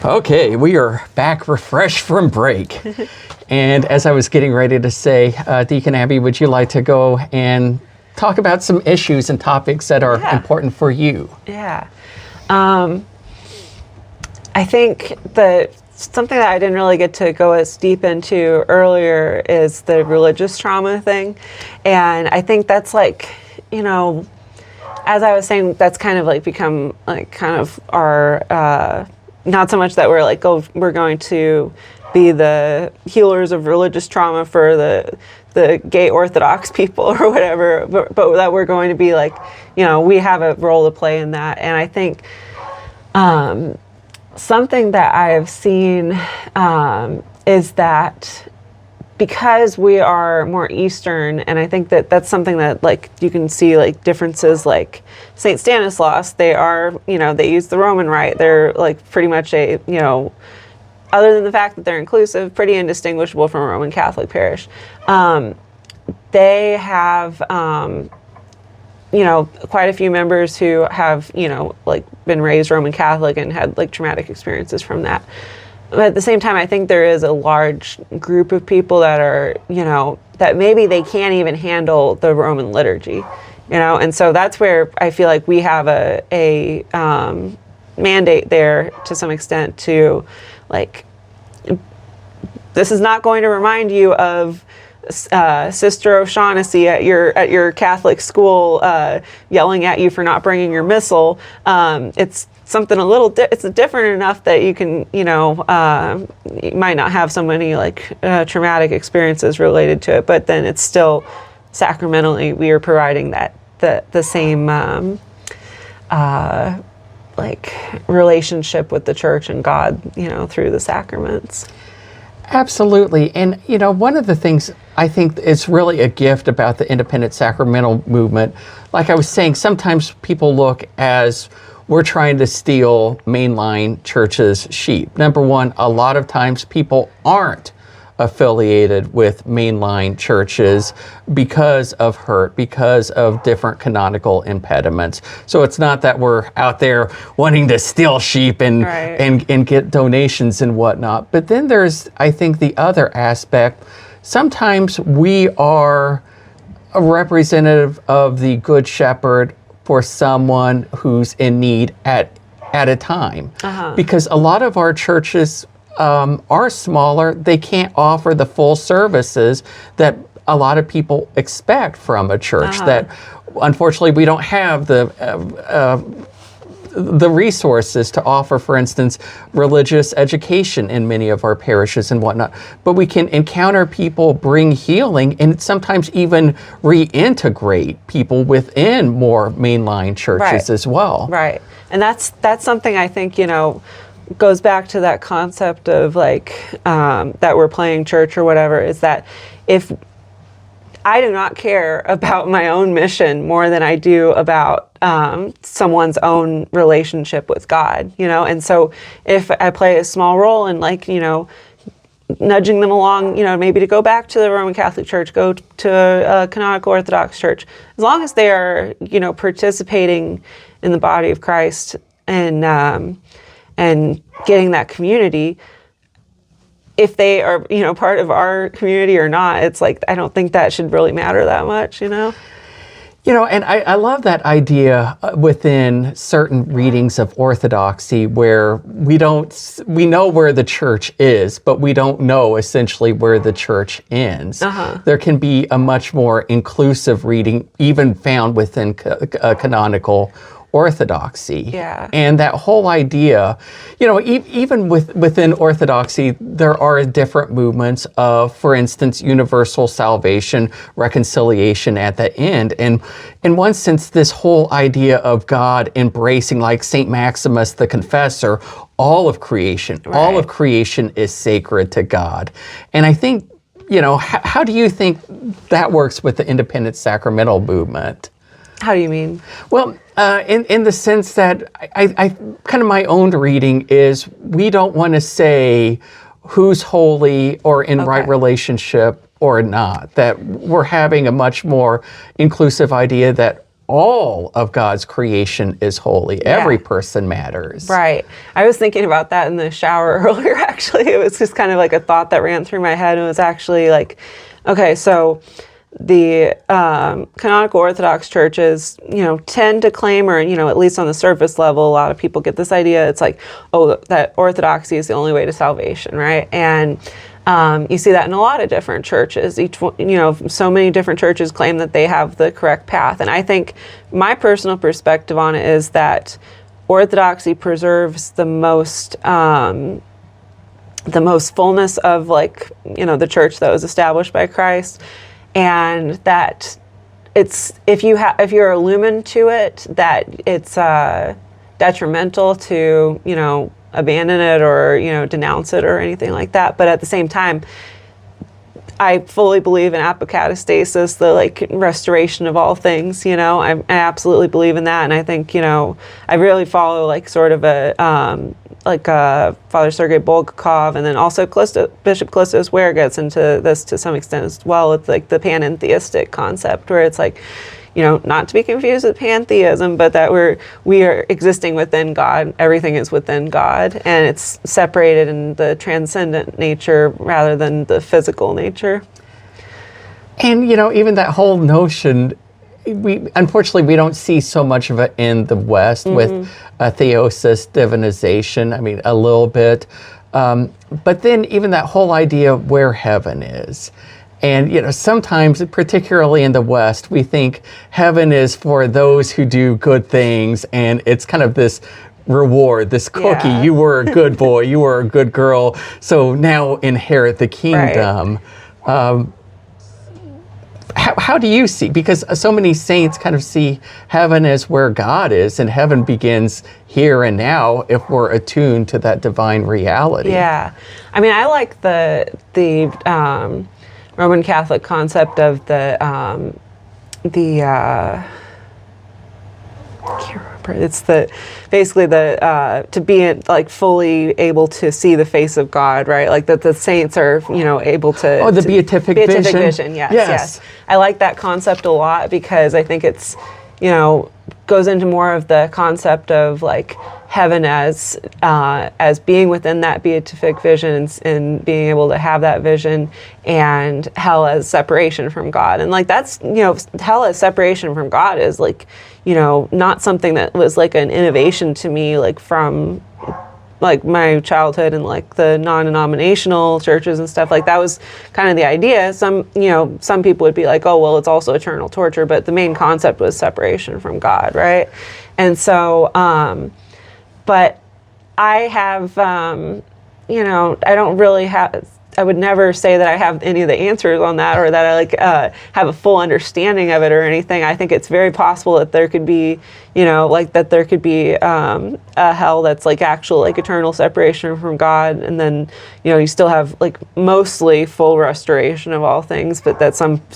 Okay, we are back refreshed from break. And as I was getting ready to say, Deacon Abby, would you like to go and talk about some issues and topics that are important for you? Yeah. I think that something that I didn't really get to go as deep into earlier is the religious trauma thing. And I think that's like, you know, as I was saying, that's kind of like become like kind of our, not so much that we're like, we're going to be the healers of religious trauma for the gay Orthodox people or whatever, but that we're going to be like, you know, we have a role to play in that. And I think something that I have seen is that because we are more Eastern, and I think that that's something that like you can see like differences, like St. Stanislaus, they are, you know, they use the Roman rite. They're like pretty much a, you know, other than the fact that they're inclusive, pretty indistinguishable from a Roman Catholic parish. They have, you know, quite a few members who have, you know, like been raised Roman Catholic and had like traumatic experiences from that. But at the same time, I think there is a large group of people that are, you know, that maybe they can't even handle the Roman liturgy, you know, and so that's where I feel like we have a mandate there to some extent to, like, this is not going to remind you of Sister O'Shaughnessy at your Catholic school yelling at you for not bringing your missal. It's something a little it's different enough that you can, you know, you might not have so many like traumatic experiences related to it, but then it's still sacramentally we are providing that the same like relationship with the church and God, you know, through the sacraments. Absolutely. And, you know, one of the things I think is really a gift about the Independent Sacramental Movement, like I was saying, sometimes people look as we're trying to steal mainline churches' sheep. Number one, a lot of times people aren't affiliated with mainline churches because of hurt, because of different canonical impediments. So it's not that we're out there wanting to steal sheep and and get donations and whatnot. But then there's, I think, the other aspect. Sometimes we are a representative of the Good Shepherd for someone who's in need at a time. Because a lot of our churches are smaller. They can't offer the full services that a lot of people expect from a church. That unfortunately we don't have the resources to offer, for instance, religious education in many of our parishes and whatnot. But we can encounter people, bring healing, and sometimes even reintegrate people within more mainline churches as well. Right. And that's something I think, you know, goes back to that concept of like that we're playing church or whatever, is that if I do not care about my own mission more than I do about someone's own relationship with God, you know, and so if I play a small role in, like, you know, nudging them along, you know, maybe to go back to the Roman Catholic Church, go to a canonical Orthodox church, as long as they are, you know, participating in the body of Christ and getting that community, if they are, you know, part of our community or not, it's like, I don't think that should really matter that much, you know? You know, and I love that idea within certain readings of Orthodoxy where we know where the church is, but we don't know essentially where the church ends. There can be a much more inclusive reading, even found within canonical Orthodoxy. And that whole idea, you know, even within Orthodoxy, there are different movements of, for instance, universal salvation, reconciliation at the end. And in one sense, this whole idea of God embracing, like St. Maximus the Confessor, all of creation, all of creation is sacred to God. And I think, you know, how do you think that works with the Independent Sacramental Movement? How do you mean? Well, in the sense that I kind of my own reading is we don't want to say who's holy or in right relationship or not, that we're having a much more inclusive idea that all of God's creation is holy. Yeah. Every person matters. Right. I was thinking about that in the shower earlier, actually. It was just kind of like a thought that ran through my head. And it was actually like, okay, so the canonical Orthodox churches, tend to claim, or, at least on the surface level, a lot of people get this idea. It's like, oh, that orthodoxy is the only way to salvation, right? And you see that in a lot of different churches. Each one, so many different churches claim that they have the correct path. And I think my personal perspective on it is that orthodoxy preserves the most fullness of, like, the church that was established by Christ, and that it's if you're illumined to it, that it's detrimental to abandon it or denounce it or anything like that. But at the same time, I fully believe in apocatastasis, the restoration of all things. I absolutely believe in that, and I think I really follow sort of a Father Sergei Bulgakov, and then also Bishop Callistos Ware gets into this to some extent as well. It's the panentheistic concept, where it's not to be confused with pantheism, but that we are existing within God. Everything is within God, and it's separated in the transcendent nature rather than the physical nature. And even that whole notion, unfortunately we don't see so much of it in the West with theosis, divinization. I mean, a little bit, but then even that whole idea of where heaven is. And, sometimes, particularly in the West, we think heaven is for those who do good things, and it's kind of this reward, this cookie. Yeah. You were a good boy, you were a good girl, so now inherit the kingdom. Right. How do you see, because so many saints kind of see heaven as where God is, and heaven begins here and now if we're attuned to that divine reality. Yeah. I mean, I like the Roman Catholic concept of I can't remember. It's basically to be fully able to see the face of God, right? Like that the saints are able to. Oh, the beatific vision. Yes. I like that concept a lot, because I think it's goes into more of the concept of heaven as being within that beatific vision, and being able to have that vision, and hell as separation from God. And that's hell as separation from God is not something that was an innovation to me from my childhood and the non-denominational churches and stuff. That was kind of the idea. Some people would be oh, well, it's also eternal torture, but the main concept was separation from God, right? And so, but I have, I don't really I would never say that I have any of the answers on that, or that I have a full understanding of it or anything. I think it's very possible that there could be, that there could be a hell that's actual eternal separation from God, and then you still have mostly full restoration of all things, but that some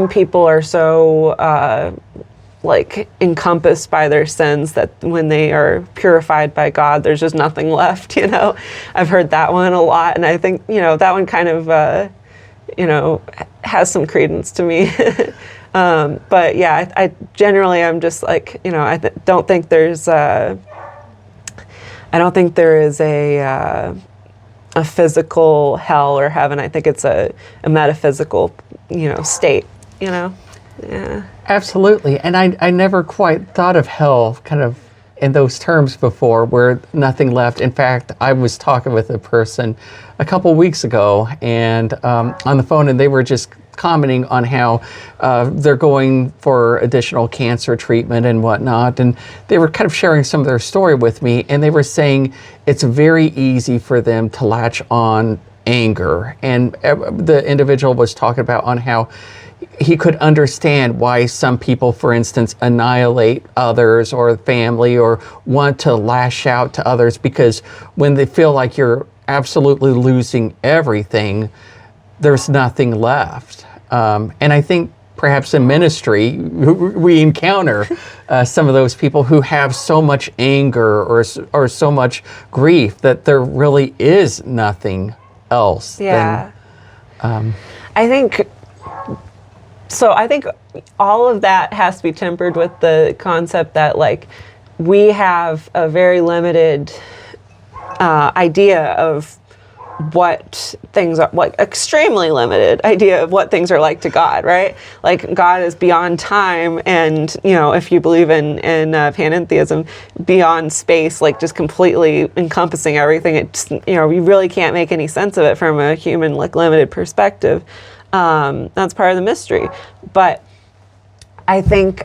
people are so encompassed by their sins that when they are purified by God, there's just nothing left. I've heard that one a lot, and I think that one kind of has some credence to me. But yeah, I generally I'm just don't think there's I don't think there is a physical hell or heaven. I think it's a metaphysical state. Yeah. Absolutely. And I never quite thought of hell kind of in those terms before, where nothing left. In fact, I was talking with a person a couple weeks ago, and on the phone, and they were just commenting on how they're going for additional cancer treatment and whatnot. And they were kind of sharing some of their story with me, and they were saying it's very easy for them to latch on anger. And the individual was talking about on how he could understand why some people, for instance, annihilate others or family, or want to lash out to others, because when they feel like you're absolutely losing everything, there's nothing left. And I think perhaps in ministry, we encounter some of those people who have so much anger or so much grief that there really is nothing else. Yeah. I think so I think all of that has to be tempered with the concept that like we have a very limited idea of what things are, like extremely limited idea of what things are like to God, right? Like God is beyond time, and if you believe in panentheism, beyond space, like just completely encompassing everything. It's you really can't make any sense of it from a human like limited perspective. That's part of the mystery, but I think.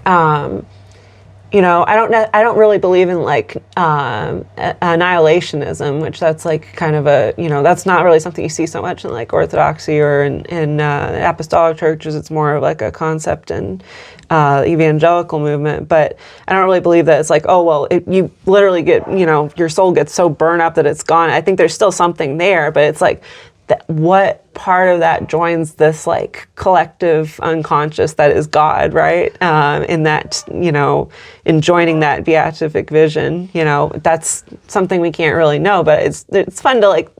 I don't really believe in like annihilationism, which that's like kind of a, that's not really something you see so much in like Orthodoxy or in apostolic churches. It's more of like a concept in evangelical movement. But I don't really believe that it's like, oh, well, you literally get, your soul gets so burned up that it's gone. I think there's still something there, but it's like, what part of that joins this like collective unconscious that is God, right? In that, in joining that beatific vision, that's something we can't really know, but it's fun to like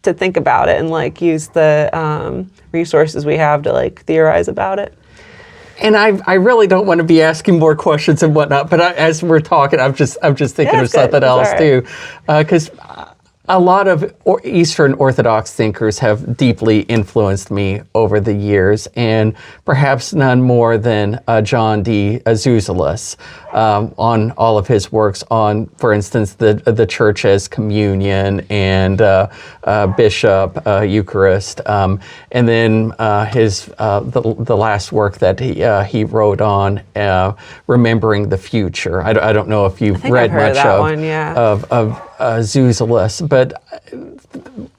to think about it and like use the resources we have to like theorize about it. And I really don't want to be asking more questions and whatnot, but as we're talking, I'm just thinking of something else too, because. A lot of Eastern Orthodox thinkers have deeply influenced me over the years, and perhaps none more than John D. Azusalis on all of his works on, for instance, the Church as communion and Bishop, Eucharist, and then the last work that he wrote on remembering the future. I don't know if you've read much of Azusalis, but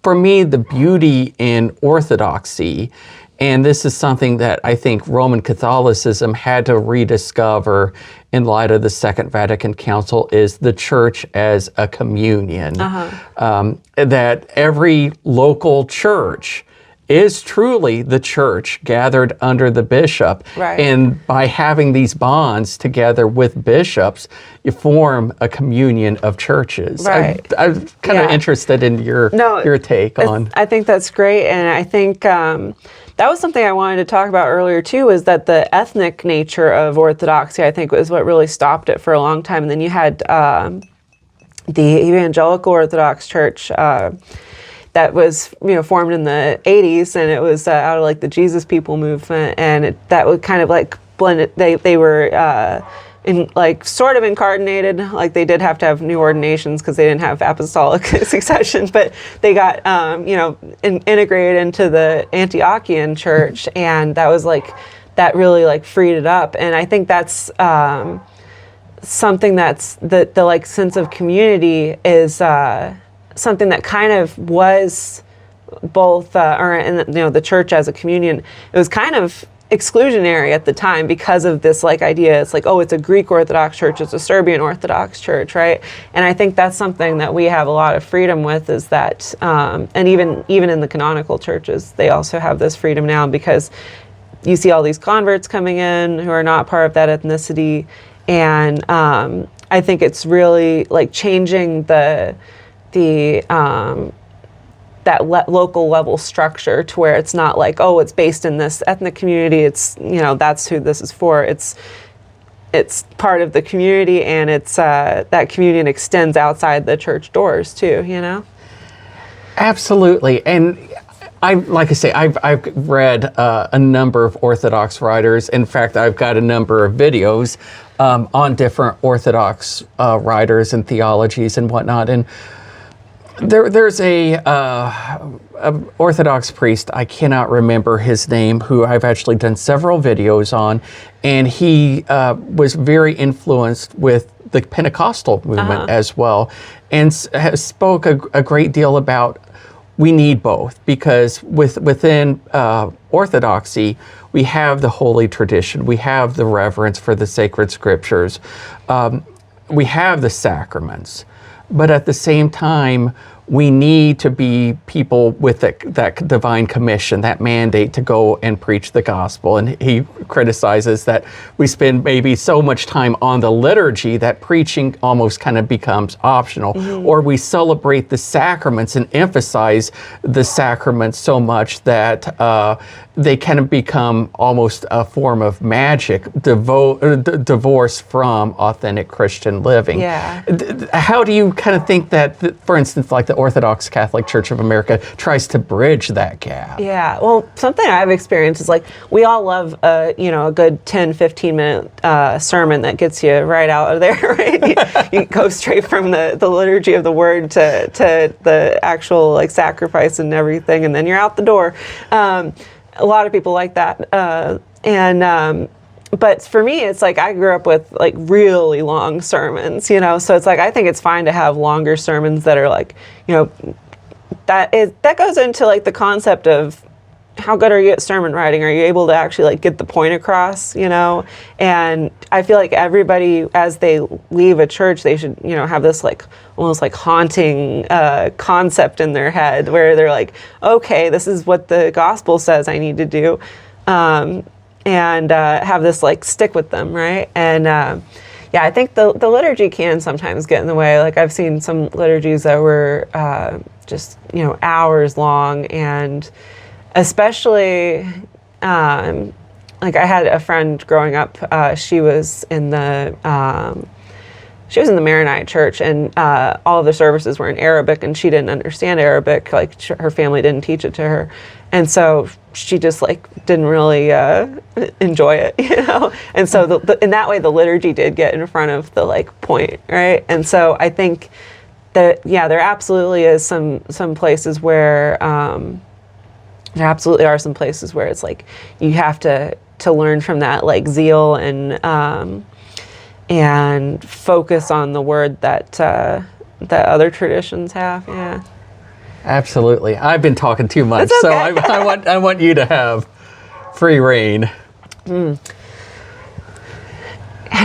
for me, the beauty in Orthodoxy, and this is something that I think Roman Catholicism had to rediscover in light of the Second Vatican Council, is the Church as a communion. That every local church is truly the church gathered under the bishop. Right. And by having these bonds together with bishops, you form a communion of churches. Right. I'm kind of interested in your take on. I think that's great. And I think that was something I wanted to talk about earlier too, is that the ethnic nature of Orthodoxy, I think, was what really stopped it for a long time. And then you had the Evangelical Orthodox Church, that was formed in the 80s, and it was out of like the Jesus People movement, and that would kind of like blend it. They were sort of incarnated, like they did have to have new ordinations because they didn't have apostolic succession, but they got integrated into the Antiochian church, and that was like that really like freed it up. And I think that's something that's the like sense of community is something that kind of was both, the church as a communion, it was kind of exclusionary at the time because of this like idea. It's like, oh, it's a Greek Orthodox church, it's a Serbian Orthodox church, right? And I think that's something that we have a lot of freedom with, is that, and even in the canonical churches, they also have this freedom now, because you see all these converts coming in who are not part of that ethnicity, and I think it's really like changing local level structure to where it's not like, oh, it's based in this ethnic community, it's that's who this is for. It's part of the community, and it's that communion extends outside the church doors too. Absolutely. And I've read a number of Orthodox writers. In fact, I've got a number of videos on different Orthodox writers and theologies and whatnot. And there's a Orthodox priest, I cannot remember his name, who I've actually done several videos on, and he was very influenced with the Pentecostal movement as well, and spoke a great deal about we need both, because within Orthodoxy, we have the holy tradition, we have the reverence for the sacred scriptures, we have the sacraments, but at the same time, we need to be people with that divine commission, that mandate to go and preach the gospel. And he criticizes that we spend maybe so much time on the liturgy that preaching almost kind of becomes optional, or we celebrate the sacraments and emphasize the sacraments so much that they can become almost a form of magic, divorced from authentic Christian living. Yeah. How do you kind of think that, for instance, like the Orthodox Catholic Church of America tries to bridge that gap? Yeah, well, something I've experienced is like we all love a good 10, 15-minute sermon that gets you right out of there, right? You go straight from the liturgy of the word to the actual like sacrifice and everything, and then you're out the door. A lot of people like that. But for me, it's like I grew up with like really long sermons, so it's like I think it's fine to have longer sermons that are like, that goes into like the concept of how good are you at sermon writing? Are you able to actually like get the point across, And I feel like everybody, as they leave a church, they should, have this like almost like haunting concept in their head where they're like, okay, this is what the gospel says I need to do. And have this like stick with them, right? And I think the liturgy can sometimes get in the way. Like I've seen some liturgies that were just hours long, and especially like I had a friend growing up. She was in the Maronite church, and all of the services were in Arabic, and she didn't understand Arabic. Like her family didn't teach it to her, and so she just like didn't really enjoy it, And so in that way, the liturgy did get in front of the like point, right? And so I think that there absolutely is some places where there absolutely are some places where it's like you have to learn from that like zeal and focus on the word that other traditions have. Yeah. Absolutely. I've been talking too much, okay. So I want you to have free reign. I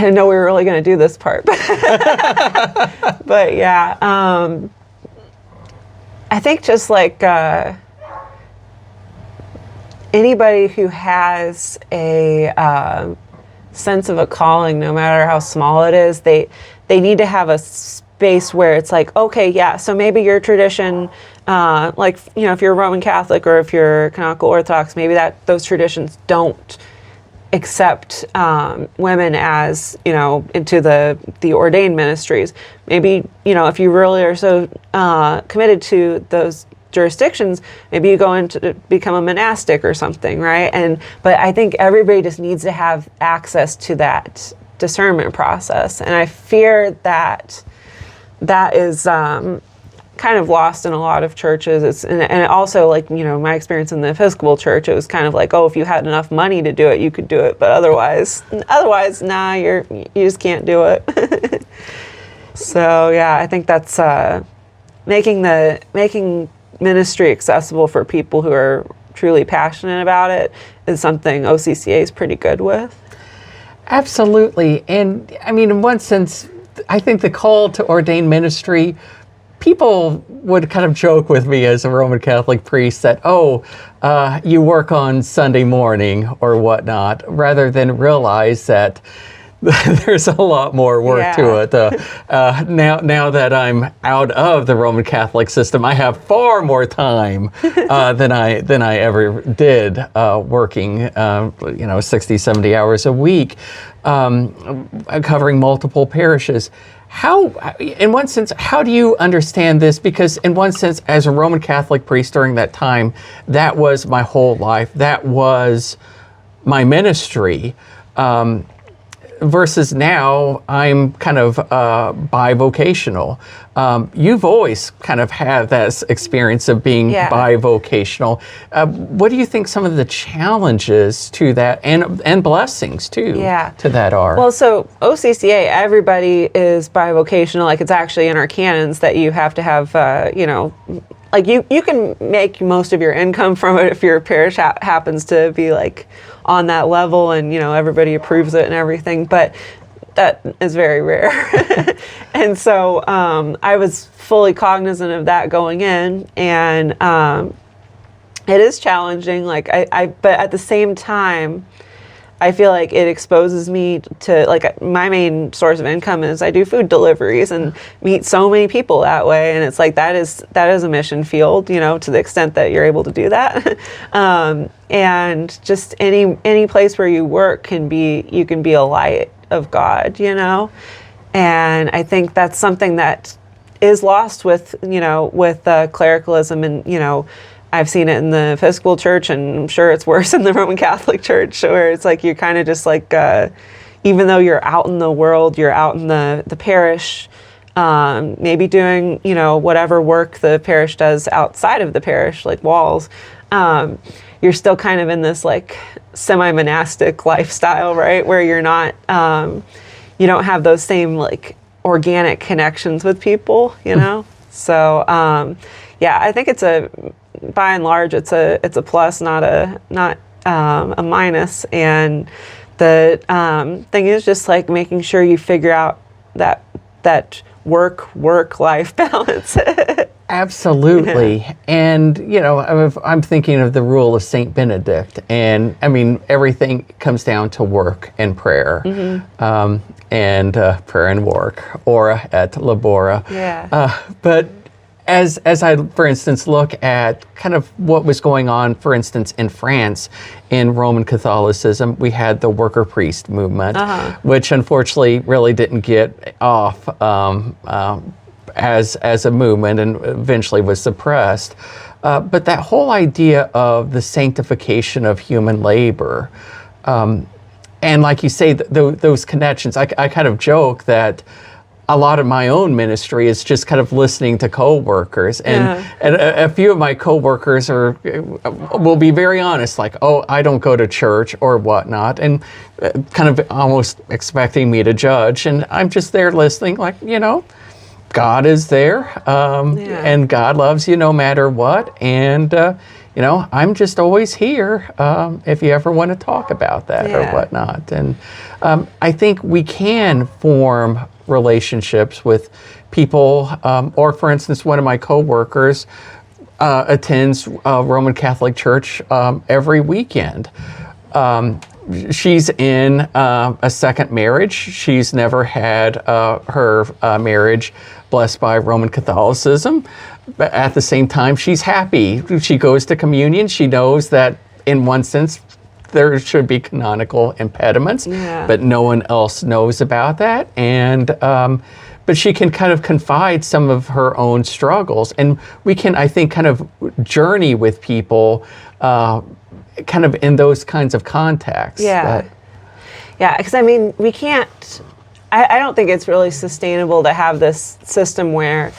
didn't know we were really going to do this part, but yeah, I think just like anybody who has a sense of a calling, no matter how small it is, they need to have a space where it's like, okay, yeah, so maybe your tradition, like, if you're Roman Catholic or if you're Canonical Orthodox, maybe those traditions don't accept women as, into the ordained ministries. Maybe, if you really are so committed to those jurisdictions, maybe you go into become a monastic or something, right? But I think everybody just needs to have access to that discernment process, and I fear that is kind of lost in a lot of churches. And also, like, my experience in the Episcopal Church, it was kind of like, oh, if you had enough money to do it, you could do it, but otherwise, nah, you just can't do it. So yeah, I think that's making ministry accessible for people who are truly passionate about it is something OCCA is pretty good with. Absolutely. And I mean, in one sense, I think the call to ordained ministry, people would kind of joke with me as a Roman Catholic priest that, you work on Sunday morning or whatnot, rather than realize that there's a lot more work to it. Now that I'm out of the Roman Catholic system, I have far more time than I ever did working, 60, 70 hours a week, covering multiple parishes. In one sense, how do you understand this? Because in one sense, as a Roman Catholic priest during that time, that was my whole life. That was my ministry. Versus now, I'm kind of bivocational. You've always kind of had that experience of being bivocational. What do you think some of the challenges to that and blessings too to that are? Well, so OCCA, everybody is bivocational. Like, it's actually in our canons that you have to have, like you can make most of your income from it if your parish happens to be like on that level and everybody approves it and everything. But that is very rare. And so I was fully cognizant of that going in, and it is challenging. Like but at the same time, I feel like it exposes me to, like, my main source of income is I do food deliveries and meet so many people that way. And it's like, that is a mission field, you know, to the extent that you're able to do that. And just any place where you work you can be a light of God, you know? And I think that's something that is lost with clericalism, and, you know, I've seen it in the Episcopal Church, and I'm sure it's worse in the Roman Catholic Church, where it's like you're kind of just like, even though you're out in the world, you're out in the parish, maybe doing, you know, whatever work the parish does outside of the parish, like walls, you're still kind of in this like semi-monastic lifestyle, right? Where you're not, you don't have those same like organic connections with people, you know? So, yeah, I think by and large, it's a plus, not a minus. And the thing is just like making sure you figure out that work-life balance. Absolutely. Yeah. And, you know, I'm thinking of the rule of St. Benedict. And, I mean, everything comes down to work and prayer. And prayer and work, ora et labora. Yeah. But as I, for instance, look at kind of what was going on, for instance, in France, in Roman Catholicism, we had the worker priest movement, which unfortunately really didn't get off as a movement, and eventually was suppressed. But that whole idea of the sanctification of human labor, and like you say, those connections, I kind of joke that a lot of my own ministry is just kind of listening to coworkers, and a few of my coworkers will be very honest, like, oh, I don't go to church or whatnot, and kind of almost expecting me to judge, and I'm just there listening, like, you know, God is there, and God loves you no matter what, and you know, I'm just always here if you ever want to talk about that or whatnot. And I think we can form relationships with people, or for instance, one of my coworkers attends Roman Catholic Church every weekend. She's in a second marriage. She's never had her marriage blessed by Roman Catholicism. But at the same time, she's happy. She goes to communion. She knows that in one sense, there should be canonical impediments, but no one else knows about that. And but she can kind of confide some of her own struggles. And we can, I think, kind of journey with people kind of in those kinds of contexts. Yeah, because I mean, we can't, I don't think it's really sustainable to have this system where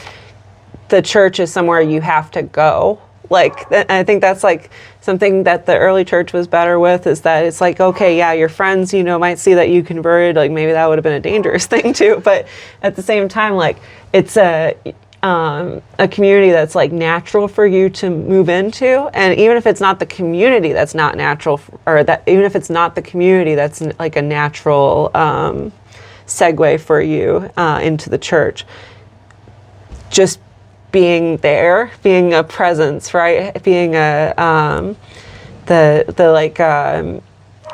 the church is somewhere you have to go. Like, I think that's like something that the early church was better with, is that it's like, okay, yeah, your friends, you know, might see that you converted, like maybe that would have been a dangerous thing too. But at the same time, like, it's a community that's like natural for you to move into. And even if it's not the community that's not natural, or that even if it's not the community that's like a natural segue for you into the church, just being there, being a presence, right? Being a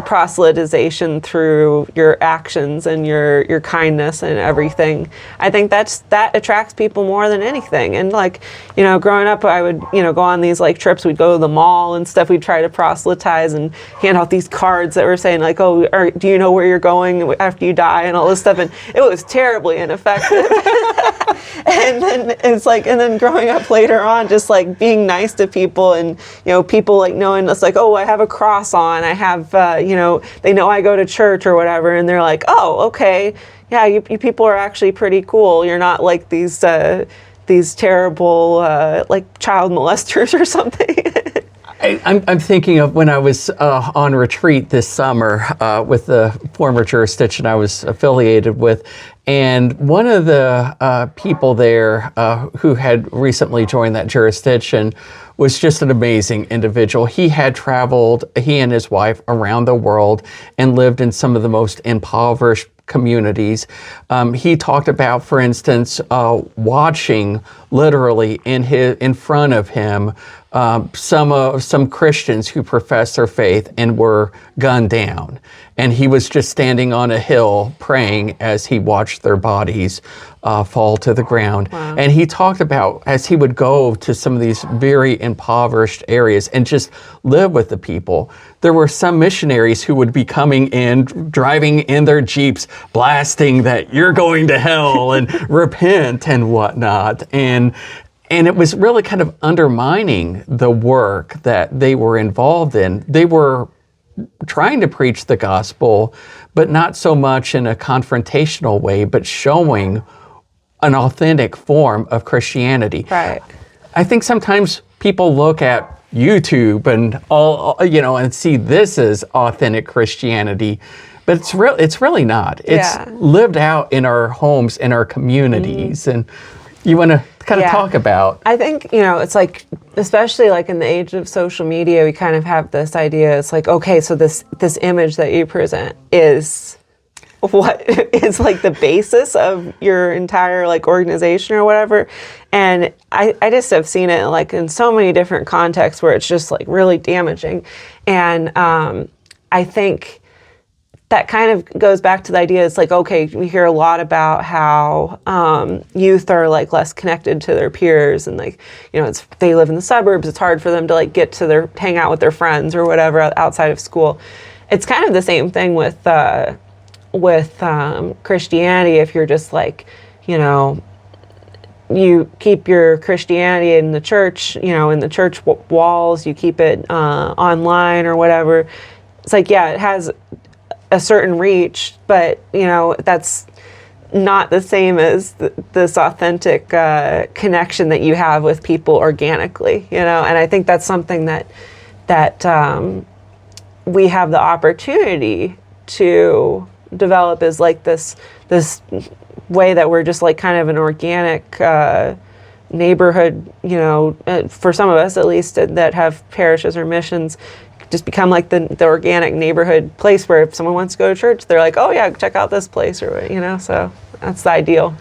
proselytization through your actions and your kindness and everything. I think that attracts people more than anything. And like, you know, growing up, I would, you know, go on these like trips. We'd go to the mall and stuff. We'd try to proselytize and hand out these cards that were saying like, oh, do you know where you're going after you die, and all this stuff. And it was terribly ineffective. And then it's like, and then growing up later on, just like being nice to people, and, you know, people like knowing it's like, oh, I have a cross on, I have, you know, they know I go to church or whatever, and they're like, oh, okay, yeah, you people are actually pretty cool. You're not like these terrible like child molesters or something. I'm thinking of when I was on retreat this summer with the former jurisdiction I was affiliated with, and one of the people there who had recently joined that jurisdiction was just an amazing individual. He had traveled, he and his wife, around the world and lived in some of the most impoverished communities. He talked about, for instance, watching literally in front of him some Christians who professed their faith and were gunned down. And he was just standing on a hill praying as he watched their bodies fall to the ground. Wow. And he talked about as he would go to some of these very impoverished areas and just live with the people. There were some missionaries who would be coming in, driving in their Jeeps, blasting that you're going to hell and repent and whatnot. And it was really kind of undermining the work that they were involved in. They were trying to preach the gospel, but not so much in a confrontational way, but showing an authentic form of Christianity. Right. I think sometimes people look at YouTube and and see this as authentic Christianity, but it's really not. It's lived out in our homes, in our communities. And you want to kind of talk about? I think, it's like, especially like in the age of social media, we kind of have this idea. It's like, okay, so this image that you present is what is like the basis of your entire like organization or whatever. And I just have seen it like in so many different contexts where it's just like really damaging. And I think that kind of goes back to the idea. It's like, okay, we hear a lot about how youth are like less connected to their peers, and like, they live in the suburbs. It's hard for them to like get to hang out with their friends or whatever outside of school. It's kind of the same thing with Christianity. If you're just like, you keep your Christianity in the church, in the church walls, you keep it online or whatever. It's like, yeah, it has a certain reach, but that's not the same as this authentic connection that you have with people organically, and I think that's something that we have the opportunity to develop, is like this way that we're just like kind of an organic neighborhood, for some of us at least that have parishes or missions, just become like the organic neighborhood place where if someone wants to go to church, they're like, oh yeah, check out this place, or so that's the ideal.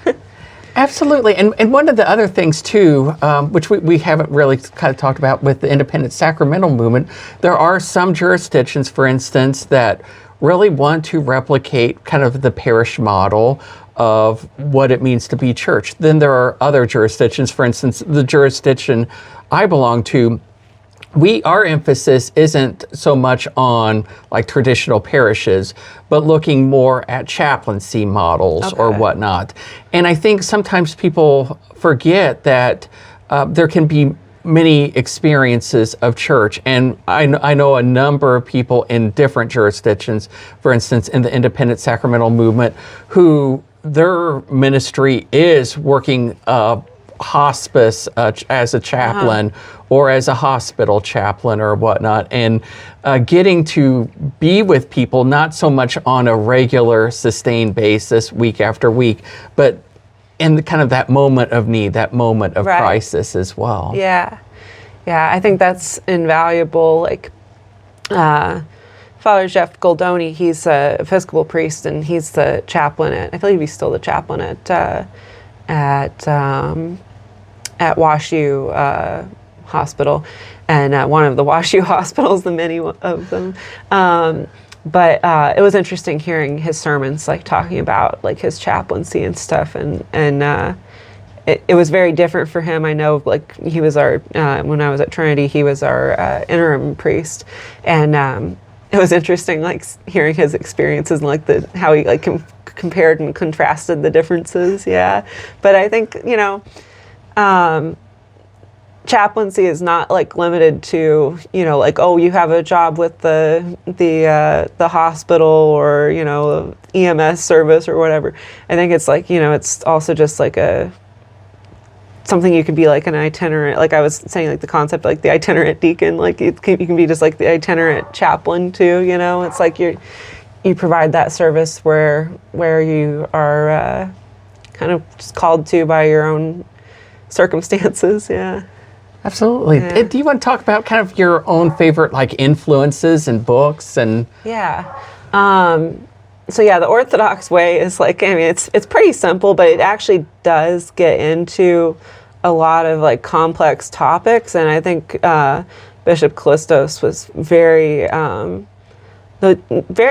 Absolutely. And one of the other things too, which we haven't really kind of talked about with the Independent Sacramental Movement, there are some jurisdictions, for instance, that really want to replicate kind of the parish model of what it means to be church. Then there are other jurisdictions, for instance, the jurisdiction I belong to, our emphasis isn't so much on like traditional parishes, but looking more at chaplaincy models or whatnot. And I think sometimes people forget that there can be many experiences of church. And I know a number of people in different jurisdictions, for instance, in the Independent Sacramental Movement, who their ministry is working hospice as a chaplain or as a hospital chaplain or whatnot, and getting to be with people not so much on a regular sustained basis week after week, but in kind of that moment of need, that moment of crisis as well. Yeah, I think that's invaluable. Like Father Jeff Goldoni, he's an Episcopal priest, and he's the chaplain I believe he's still the chaplain at WashU Hospital, and one of the WashU hospitals, the many of them. But it was interesting hearing his sermons, like talking about like his chaplaincy and stuff, and it was very different for him. I know, like he was our when I was at Trinity, he was our interim priest, and it was interesting, like hearing his experiences and like how he like compared and contrasted the differences. Yeah, but I think chaplaincy is not like limited to like, oh, you have a job with the hospital or EMS service or whatever. I think it's like it's also just like something you could be like an itinerant, like I was saying, like the concept like the itinerant deacon, like you can be just like the itinerant chaplain too. It's like you provide that service where you are kind of just called to by your own circumstances. Yeah. Absolutely. Yeah. Do you want to talk about kind of your own favorite like influences and books and? Yeah. so yeah, the Orthodox way is like, I mean, it's pretty simple, but it actually does get into a lot of like complex topics, and I think Bishop Callistos was very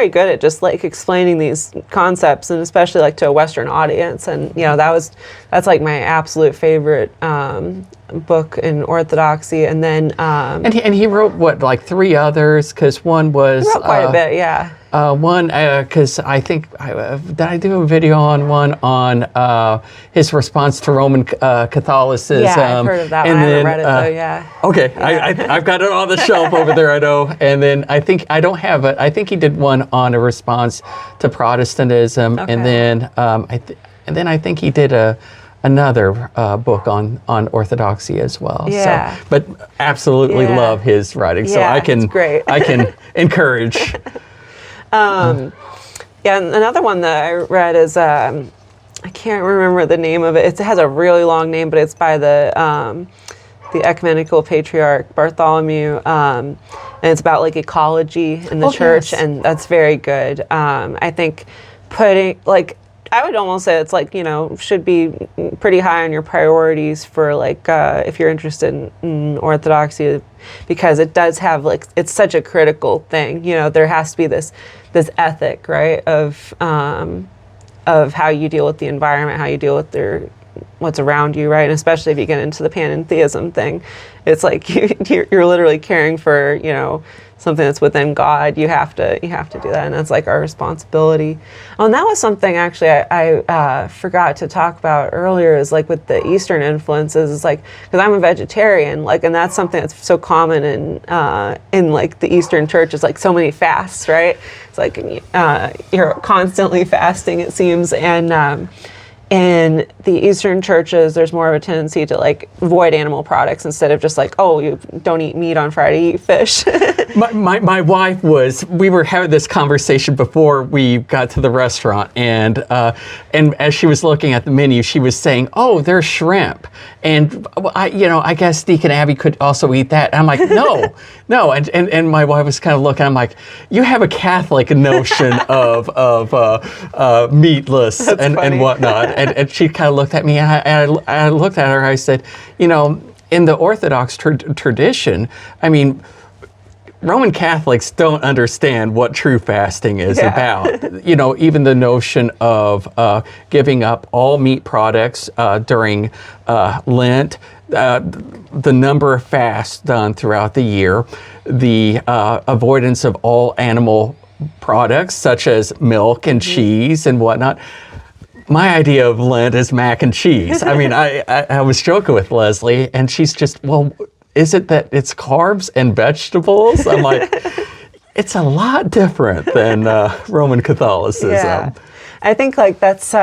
good at just like explaining these concepts, and especially like to a Western audience. And that's like my absolute favorite book in Orthodoxy. And then and he wrote what, like 3 others, because one was he wrote quite a bit, yeah. One, because I think, did I do a video on one on his response to Roman Catholicism? Yeah, I've heard of that one. I haven't read it though, yeah. Okay, yeah. I've got it on the shelf over there, I know. And then I think, I don't have it, I think he did one on a response to Protestantism. Okay. And then I think he did another book on Orthodoxy as well. Yeah. So, but absolutely love his writing. So it's great. I can encourage. Yeah, and another one that I read is I can't remember the name of it. It has a really long name, but it's by the ecumenical patriarch Bartholomew, and it's about like ecology in the church, and that's very good. I think putting like, I would almost say it's like, should be pretty high on your priorities for like if you're interested in Orthodoxy, because it does have like, it's such a critical thing. There has to be this ethic, right, of how you deal with the environment, how you deal with what's around you, right? And especially if you get into the panentheism thing, it's like you're literally caring for something that's within God. You have to do that, and that's like our responsibility. Oh, and that was something actually I forgot to talk about earlier, is like with the Eastern influences, is like, because I'm a vegetarian, like, and that's something that's so common in like the Eastern Church, is like so many fasts, right? It's like you're constantly fasting, it seems, and in the Eastern churches, there's more of a tendency to like avoid animal products instead of just like, oh, you don't eat meat on Friday, eat fish. My wife we were having this conversation before we got to the restaurant, and as she was looking at the menu, she was saying, oh, there's shrimp. And I guess Deacon Abby could also eat that. And I'm like, no. And my wife was kind of looking, I'm like, you have a Catholic notion of meatless and whatnot. And she kind of looked at me, and I looked at her, I said, in the Orthodox tradition, I mean, Roman Catholics don't understand what true fasting is about. Even the notion of giving up all meat products during Lent, the number of fasts done throughout the year, the avoidance of all animal products such as milk and cheese and whatnot. My idea of Lent is mac and cheese. I mean, I was joking with Leslie, and she's just, well, is it that it's carbs and vegetables? I'm like, it's a lot different than Roman Catholicism. Yeah. I think like that's,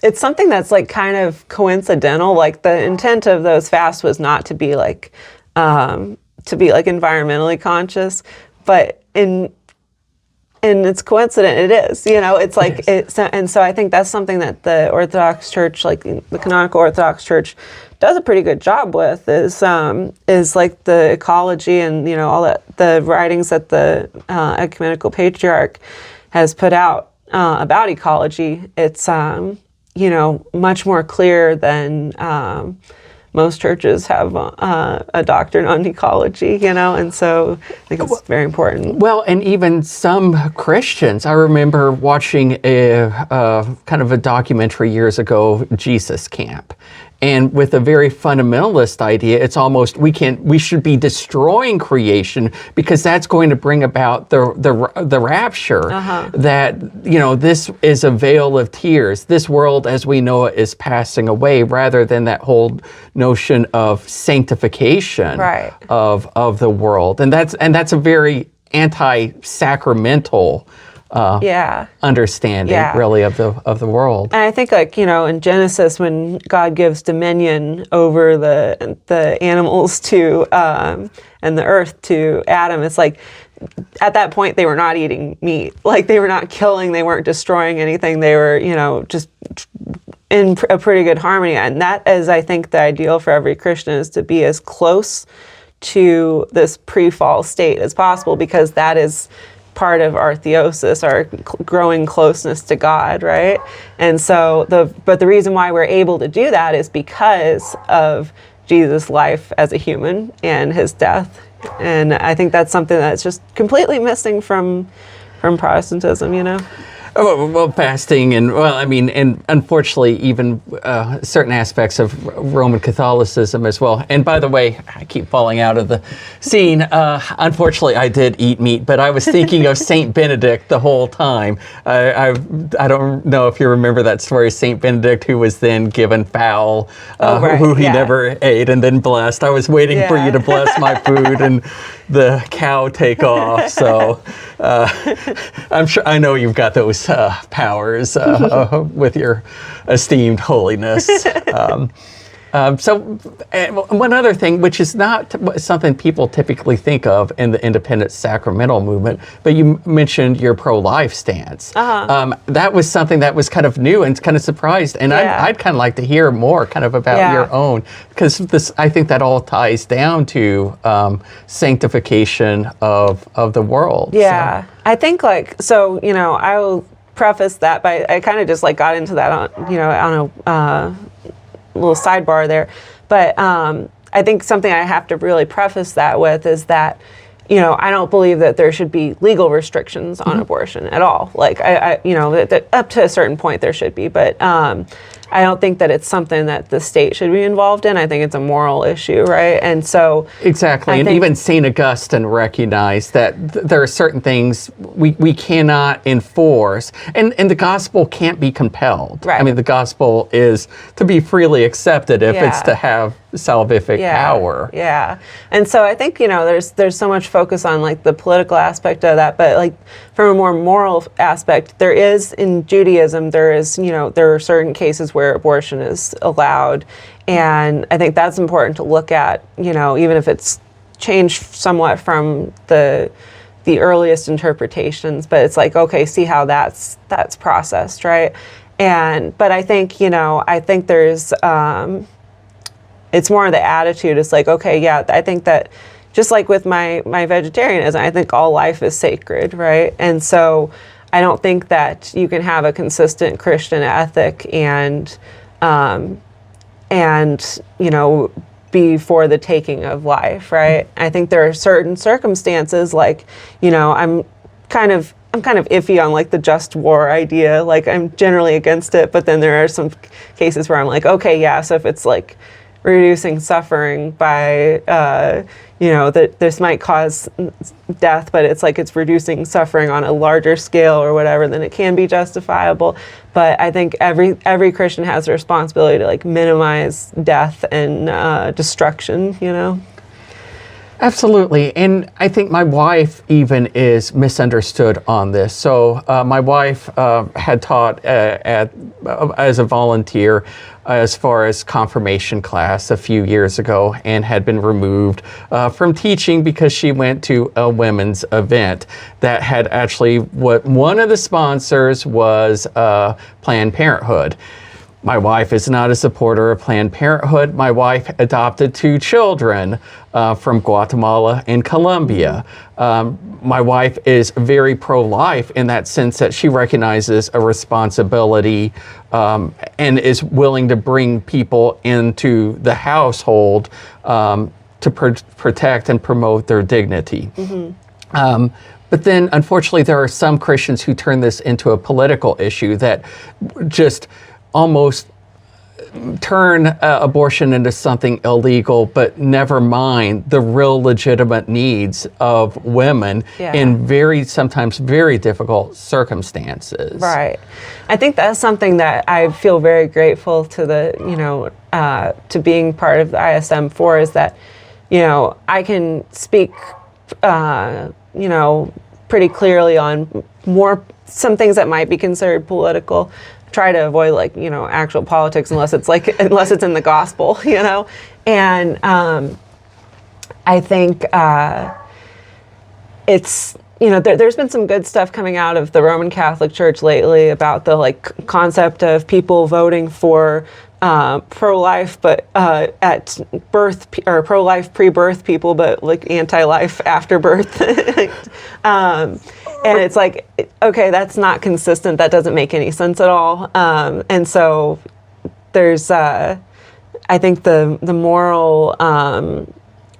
it's something that's like kind of coincidental. Like the intent of those fasts was not to be like environmentally conscious, but and it's coincident, it is, it's like, and so I think that's something that the Orthodox Church, like the canonical Orthodox Church, does a pretty good job with, is like the ecology and, all that, the writings that the ecumenical patriarch has put out about ecology. It's, much more clear than most churches have a doctrine on ecology, and so I think it's very important. Well, and even some Christians, I remember watching a kind of a documentary years ago, Jesus Camp. And with a very fundamentalist idea, it's almost we should be destroying creation because that's going to bring about the rapture. That this is a veil of tears. This world as we know it is passing away, rather than that whole notion of sanctification of the world. And that's a very anti-sacramental understanding really of the world. And I think like, in Genesis, when God gives dominion over the animals to and the earth to Adam, it's like at that point they were not eating meat. Like they were not killing, they weren't destroying anything. They were, just in a pretty good harmony. And that is, I think, the ideal for every Christian, is to be as close to this pre-fall state as possible, because that is part of our theosis, our growing closeness to God, right? And so but the reason why we're able to do that is because of Jesus' life as a human and his death. And I think that's something that's just completely missing from Protestantism, you know? Well, fasting and unfortunately even certain aspects of Roman Catholicism as well. And by the way, I keep falling out of the scene. Unfortunately, I did eat meat, but I was thinking of Saint Benedict the whole time. I don't know if you remember that story, Saint Benedict, who was then given fowl, who he never ate, and then blessed. I was waiting for you to bless my food and the cow take off. So I know you've got those powers with your esteemed holiness. So one other thing, which is not something people typically think of in the Independent Sacramental Movement, but you mentioned your pro-life stance. That was something that was kind of new and kind of surprised, and I'd kind of like to hear more kind of about your own, because I think that all ties down to sanctification of the world. Yeah, so. I think I will preface that by, I kind of just got into that on a little sidebar there, but I think something I have to really preface that with is that I don't believe that there should be legal restrictions on abortion at all. That up to a certain point there should be, but I don't think that it's something that the state should be involved in. I think it's a moral issue, right? And so exactly, and even St. Augustine recognized that there are certain things we cannot enforce, and the gospel can't be compelled. Right. I mean, the gospel is to be freely accepted if it's to have salvific power. Yeah, and so I think there's so much focus on the political aspect of that, but from a more moral aspect, there is in Judaism there are certain cases where abortion is allowed, and I think that's important to look at. Even if it's changed somewhat from the earliest interpretations, but it's okay, see how that's processed, right? But I think I think there's it's more of the attitude. It's I think that just like with my vegetarianism, I think all life is sacred, right? And so I don't think that you can have a consistent Christian ethic and be for the taking of life, right? I think there are certain circumstances I'm kind of iffy on the just war idea. I'm generally against it, but then there are some cases where I'm so if it's reducing suffering by that this might cause death, but it's reducing suffering on a larger scale or whatever, then it can be justifiable. But I think every Christian has a responsibility to minimize death and destruction, Absolutely, and I think my wife even is misunderstood on this. So my wife had taught as a volunteer as far as confirmation class a few years ago, and had been removed from teaching because she went to a women's event that had actually one of the sponsors was Planned Parenthood. My wife is not a supporter of Planned Parenthood. My wife adopted 2 children from Guatemala and Colombia. My wife is very pro-life in that sense that she recognizes a responsibility and is willing to bring people into the household to protect and promote their dignity. But then, unfortunately, there are some Christians who turn this into a political issue that just almost turn abortion into something illegal, but never mind the real legitimate needs of women in sometimes very difficult circumstances. Right. I think that's something that I feel very grateful to to being part of the ISM for, is that, I can speak, pretty clearly on some things that might be considered political. Try to avoid actual politics unless it's in the gospel, and I think it's there's been some good stuff coming out of the Roman Catholic Church lately about the concept of people voting for pro-life, but at birth, or pro-life pre-birth people, but anti-life after birth. And it's like, okay, that's not consistent. That doesn't make any sense at all. And so there's, I think the moral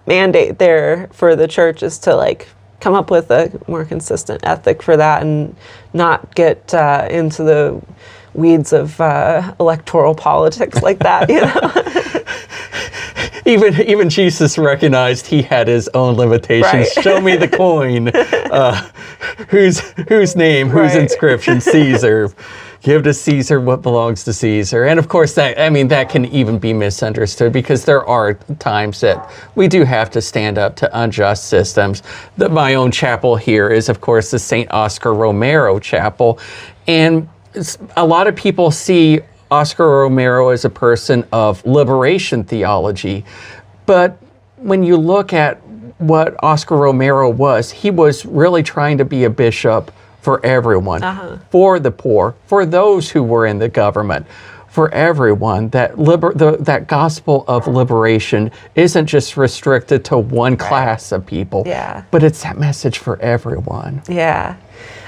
mandate there for the church is to like come up with a more consistent ethic for that and not get into the weeds of electoral politics like that, you know. Even Jesus recognized he had his own limitations. Right. Show me the coin. Whose name? Whose Right. inscription? Caesar. Give to Caesar what belongs to Caesar. And of course, that can even be misunderstood because there are times that we do have to stand up to unjust systems. My own chapel here is, of course, the St. Oscar Romero Chapel. And a lot of people see Oscar Romero as a person of liberation theology. But when you look at what Oscar Romero was, he was really trying to be a bishop for everyone, for the poor, for those who were in the government, for everyone. That gospel of liberation isn't just restricted to one class of people, but it's that message for everyone. Yeah.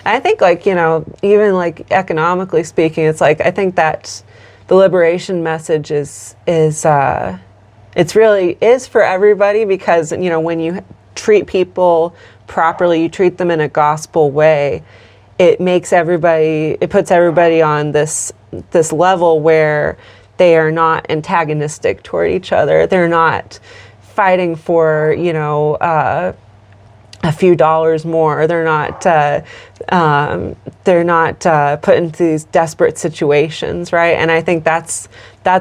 I think, like, you know, even like economically speaking, it's like, I think that the liberation message is it's really is for everybody because, you know, when you treat people properly, you treat them in a gospel way, it puts everybody on this level where they are not antagonistic toward each other. They're not fighting for, you know, a few dollars more. They're not put into these desperate situations, right? And I think that's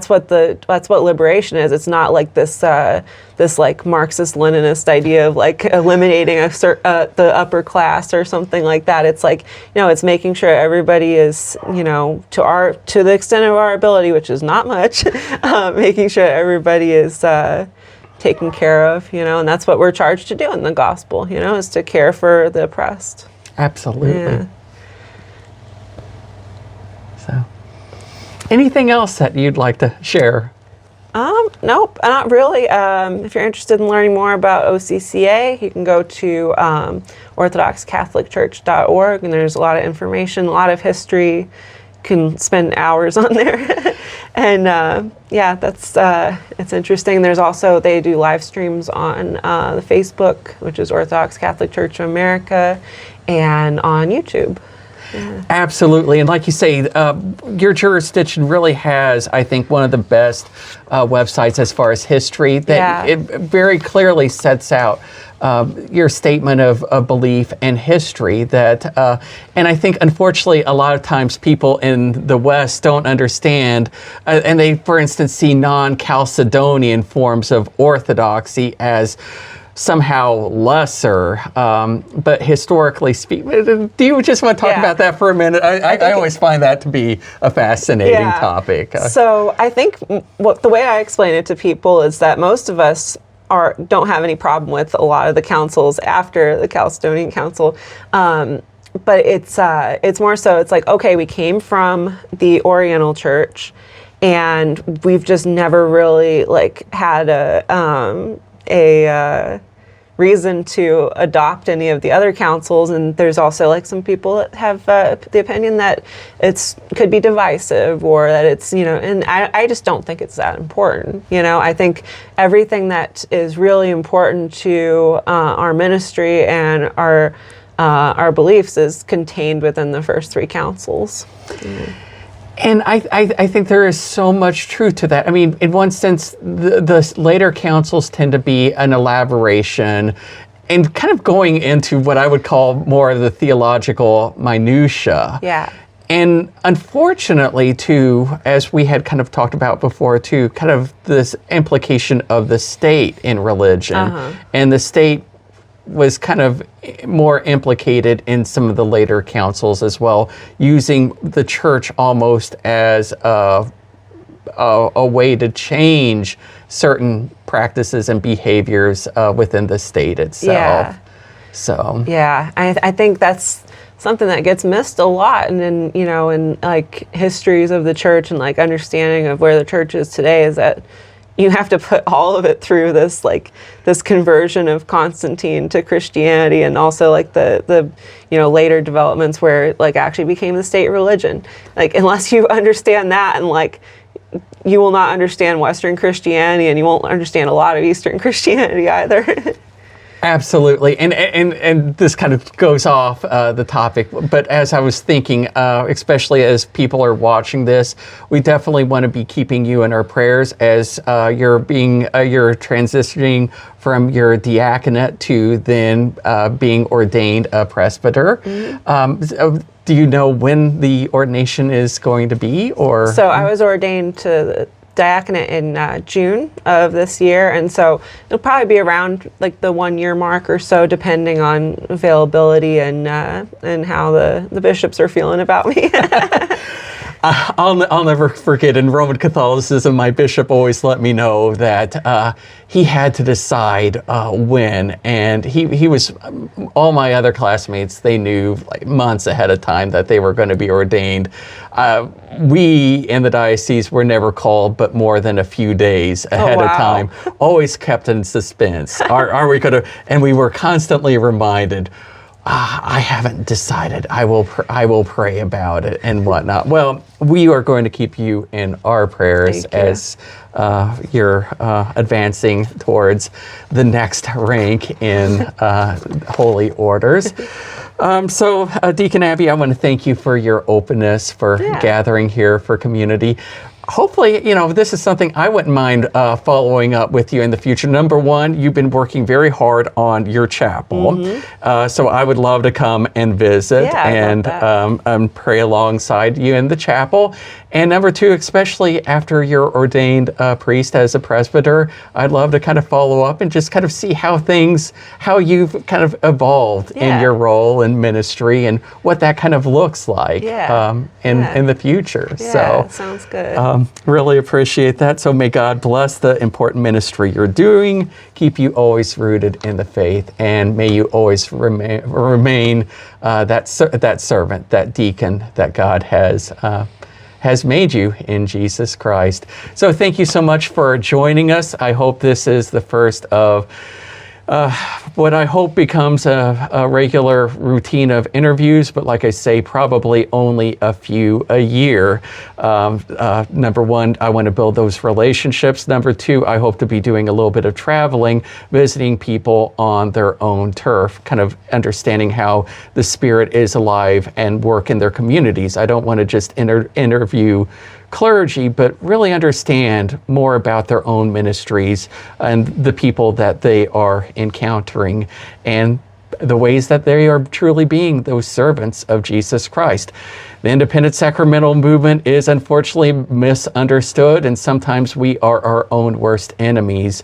what liberation is. It's not like this like Marxist-Leninist idea of like eliminating the upper class or something like that. It's like, you know, it's making sure everybody is, you know, to the extent of our ability, which is not much, making sure everybody is taken care of, you know, and that's what we're charged to do in the gospel, you know, is to care for the oppressed. Absolutely. Yeah. So, anything else that you'd like to share? Nope, not really. If you're interested in learning more about OCCA, you can go to orthodoxcatholicchurch.org, and there's a lot of information, a lot of history. Can spend hours on there. And yeah, that's it's interesting. There's also, they do live streams on the Facebook, which is Orthodox Catholic Church of America, and on YouTube. Yeah. Absolutely. And like you say, your jurisdiction really has, I think, one of the best websites as far as history. That it very clearly sets out your statement of belief and history. And I think, unfortunately, a lot of times people in the West don't understand, and they, for instance, see non-Chalcedonian forms of orthodoxy as somehow lesser, but historically speaking, do you just want to talk about that for a minute? I always find that to be a fascinating topic. So I think the way I explain it to people is that most of us don't have any problem with a lot of the councils after the Chalcedonian Council. But it's more so, it's like, okay, we came from the Oriental Church and we've just never really like had a reason to adopt any of the other councils, and there's also like some people that have the opinion that could be divisive, or that it's, you know, and I just don't think it's that important. You know, I think everything that is really important to our ministry and our beliefs is contained within the first three councils. Yeah. And I think there is so much truth to that. I mean, in one sense, the later councils tend to be an elaboration and kind of going into what I would call more of the theological minutia. Yeah. And unfortunately, too, as we had kind of talked about before, too, kind of this implication of the state in religion. And the state was kind of more implicated in some of the later councils as well, using the church almost as a way to change certain practices and behaviors within the state itself. Yeah. So. Yeah, I think that's something that gets missed a lot, and in, you know, in like histories of the church and like understanding of where the church is today, is that, you have to put all of it through this conversion of Constantine to Christianity, and also like the later developments where it like actually became the state religion. Like, unless you understand that, and like, you will not understand Western Christianity, and you won't understand a lot of Eastern Christianity either. Absolutely, and this kind of goes off the topic, but as I was thinking, especially as people are watching this, we definitely want to be keeping you in our prayers as you're transitioning from your diaconate to then being ordained a presbyter. Do you know when the ordination is going to be, or? So I was ordained to the diaconate in June of this year, and so it'll probably be around like the 1 year mark or so, depending on availability and how the bishops are feeling about me. I'll never forget, in Roman Catholicism, my bishop always let me know that he had to decide when, and he was, all my other classmates, they knew like months ahead of time that they were going to be ordained. We in the diocese were never called, but more than a few days ahead of time, always kept in suspense. Are we going to, and we were constantly reminded, I haven't decided. I will pray about it and whatnot. Well, we are going to keep you in our prayers as you're advancing towards the next rank in holy orders. So, Deacon Abby, I want to thank you for your openness, for gathering here for community. Hopefully, this is something I wouldn't mind following up with you in the future. Number one, you've been working very hard on your chapel. So I would love to come and visit and pray alongside you in the chapel. And number two, especially after you're ordained priest as a presbyter, I'd love to kind of follow up and just kind of see how you've kind of evolved in your role in ministry and what that kind of looks like in the future. Yeah, so sounds good. Really appreciate that. So may God bless the important ministry you're doing, keep you always rooted in the faith, and may you always remain that servant, that deacon that God has made you in Jesus Christ. So thank you so much for joining us. I hope this is the first of what I hope becomes a regular routine of interviews, but like I say, probably only a few a year. Number one, I want to build those relationships. Number two, I hope to be doing a little bit of traveling, visiting people on their own turf, kind of understanding how the Spirit is alive and work in their communities. I don't want to just interview clergy, but really understand more about their own ministries and the people that they are encountering and the ways that they are truly being those servants of Jesus Christ. The Independent Sacramental Movement is unfortunately misunderstood, and sometimes we are our own worst enemies.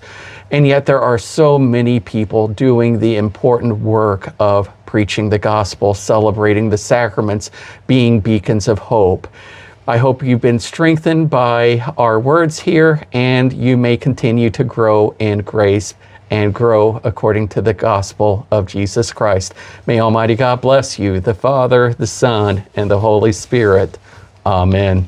And yet there are so many people doing the important work of preaching the gospel, celebrating the sacraments, being beacons of hope. I hope you've been strengthened by our words here, and you may continue to grow in grace and grow according to the gospel of Jesus Christ. May Almighty God bless you, the Father, the Son, and the Holy Spirit. Amen.